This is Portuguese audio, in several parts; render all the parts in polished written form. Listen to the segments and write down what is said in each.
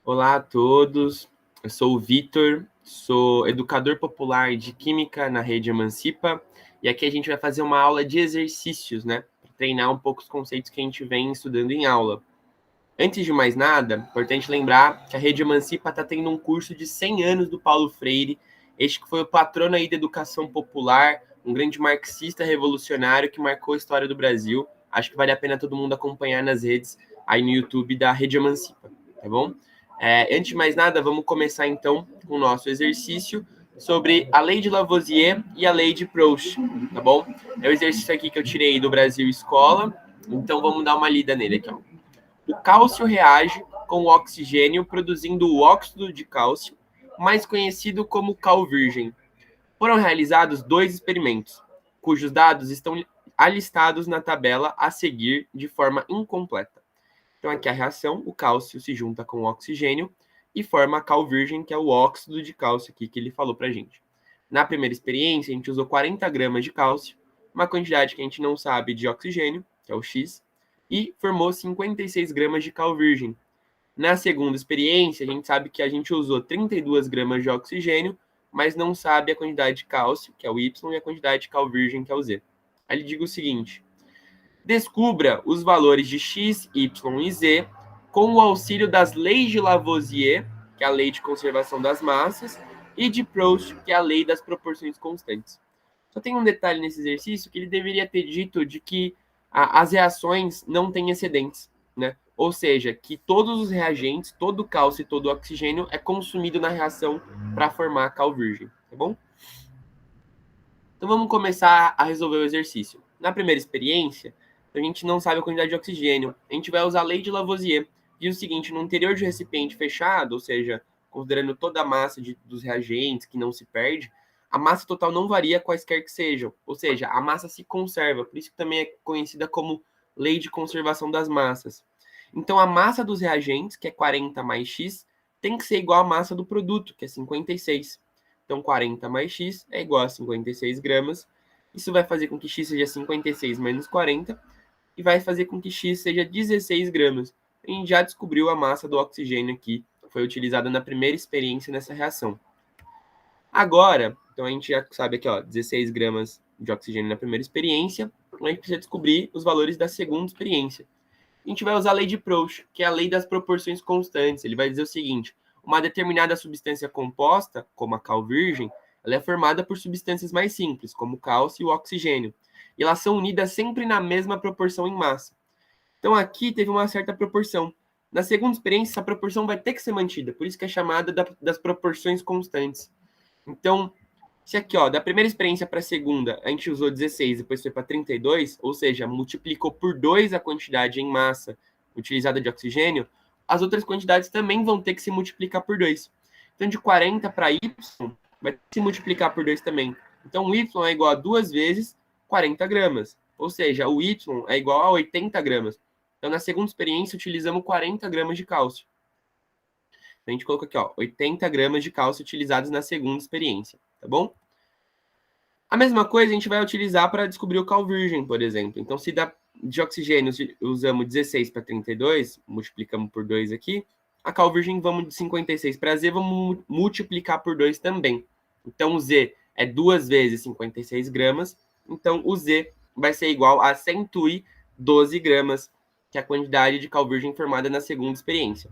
Olá a todos, eu sou o Vitor, sou educador popular de Química na Rede Emancipa e aqui a gente vai fazer uma aula de exercícios, né? Para treinar um pouco os conceitos que a gente vem estudando em aula. Antes de mais nada, importante lembrar que a Rede Emancipa está tendo um curso de 100 anos do Paulo Freire, este que foi o patrono aí da educação popular, um grande marxista revolucionário que marcou a história do Brasil. Acho que vale a pena todo mundo acompanhar nas redes, aí no YouTube da Rede Emancipa, tá bom? Antes de mais nada, vamos começar então com o nosso exercício sobre a lei de Lavoisier e a lei de Proust, tá bom? É o exercício aqui que eu tirei do Brasil Escola, então vamos dar uma lida nele aqui, ó. O cálcio reage com o oxigênio, produzindo o óxido de cálcio, mais conhecido como cal virgem. Foram realizados 2 experimentos, cujos dados estão alistados na tabela a seguir de forma incompleta. Então, aqui a reação, o cálcio se junta com o oxigênio e forma a cal virgem, que é o óxido de cálcio aqui que ele falou para a gente. Na primeira experiência, a gente usou 40 gramas de cálcio, uma quantidade que a gente não sabe de oxigênio, que é o X, e formou 56 gramas de cal virgem. Na segunda experiência, a gente sabe que a gente usou 32 gramas de oxigênio, mas não sabe a quantidade de cálcio, que é o Y, e a quantidade de cal virgem, que é o Z. Aí ele diz o seguinte: descubra os valores de X, Y e Z com o auxílio das leis de Lavoisier, que é a lei de conservação das massas, e de Proust, que é a lei das proporções constantes. Só tem um detalhe nesse exercício que ele deveria ter dito de que as reações não têm excedentes, né? Ou seja, que todos os reagentes, todo o cálcio e todo o oxigênio é consumido na reação para formar cal virgem, tá bom? Então vamos começar a resolver o exercício. Na primeira experiência, a gente não sabe a quantidade de oxigênio. A gente vai usar a lei de Lavoisier. Diz o seguinte: no interior de recipiente fechado, ou seja, considerando toda a massa dos reagentes que não se perde, a massa total não varia quaisquer que sejam. Ou seja, a massa se conserva. Por isso que também é conhecida como lei de conservação das massas. Então a massa dos reagentes, que é 40 mais X, tem que ser igual à massa do produto, que é 56. Então, 40 mais x é igual a 56 gramas. Isso vai fazer com que x seja 56 menos 40 e vai fazer com que x seja 16 gramas. A gente já descobriu a massa do oxigênio aqui, que foi utilizada na primeira experiência nessa reação. Agora, então a gente já sabe aqui, ó, 16 gramas de oxigênio na primeira experiência. A gente precisa descobrir os valores da segunda experiência. A gente vai usar a lei de Proust, que é a lei das proporções constantes. Ele vai dizer o seguinte: uma determinada substância composta, como a cal virgem, ela é formada por substâncias mais simples, como o cálcio e o oxigênio. E elas são unidas sempre na mesma proporção em massa. Então aqui teve uma certa proporção. Na segunda experiência, essa proporção vai ter que ser mantida, por isso que é chamada das proporções constantes. Então, se aqui, ó, da primeira experiência para a segunda, a gente usou 16, depois foi para 32, ou seja, multiplicou por 2 a quantidade em massa utilizada de oxigênio, as outras quantidades também vão ter que se multiplicar por 2. Então, de 40 para Y, vai ter que se multiplicar por 2 também. Então, o Y é igual a 2 vezes 40 gramas. Ou seja, o Y é igual a 80 gramas. Então, na segunda experiência, utilizamos 40 gramas de cálcio. Então, a gente colocou aqui, ó, 80 gramas de cálcio utilizados na segunda experiência, tá bom? A mesma coisa a gente vai utilizar para descobrir o cal virgem, por exemplo. Então, se de oxigênio usamos 16 para 32, multiplicamos por 2 aqui, a cal virgem vamos de 56 para Z, vamos multiplicar por 2 também. Então, o Z é 2 vezes 56 gramas, então o Z vai ser igual a 112 gramas, que é a quantidade de cal virgem formada na segunda experiência.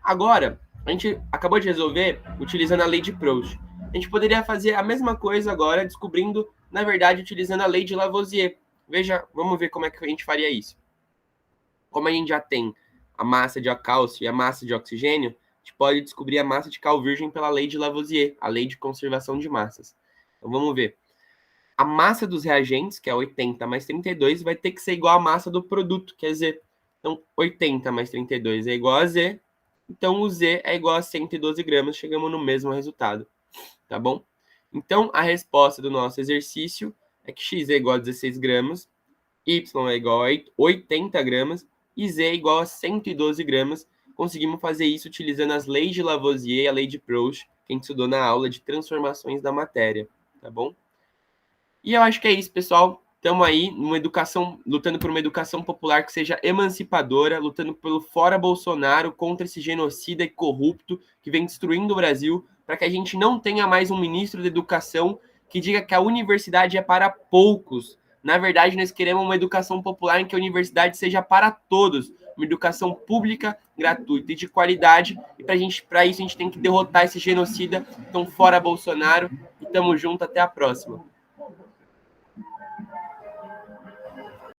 Agora, a gente acabou de resolver utilizando a lei de Proust. A gente poderia fazer a mesma coisa agora, descobrindo, na verdade, utilizando a lei de Lavoisier. Veja, vamos ver como é que a gente faria isso. Como a gente já tem a massa de cálcio e a massa de oxigênio, a gente pode descobrir a massa de cal virgem pela lei de Lavoisier, a lei de conservação de massas. Então vamos ver. A massa dos reagentes, que é 80 mais 32, vai ter que ser igual à massa do produto, que é Z. Então, 80 mais 32 é igual a Z. Então, o Z é igual a 112 gramas. Chegamos no mesmo resultado, tá bom? Então, a resposta do nosso exercício é que X é igual a 16 gramas, Y é igual a 80 gramas e Z é igual a 112 gramas. Conseguimos fazer isso utilizando as leis de Lavoisier e a lei de Proust, que a gente estudou na aula de transformações da matéria, tá bom? E eu acho que é isso, pessoal. Estamos aí numa educação, lutando por uma educação popular que seja emancipadora, lutando pelo fora Bolsonaro, contra esse genocida e corrupto que vem destruindo o Brasil, para que a gente não tenha mais um ministro da educação que diga que a universidade é para poucos. Na verdade, nós queremos uma educação popular em que a universidade seja para todos, uma educação pública, gratuita e de qualidade. E para isso a gente tem que derrotar esse genocida. Então, fora Bolsonaro. E tamo junto, até a próxima.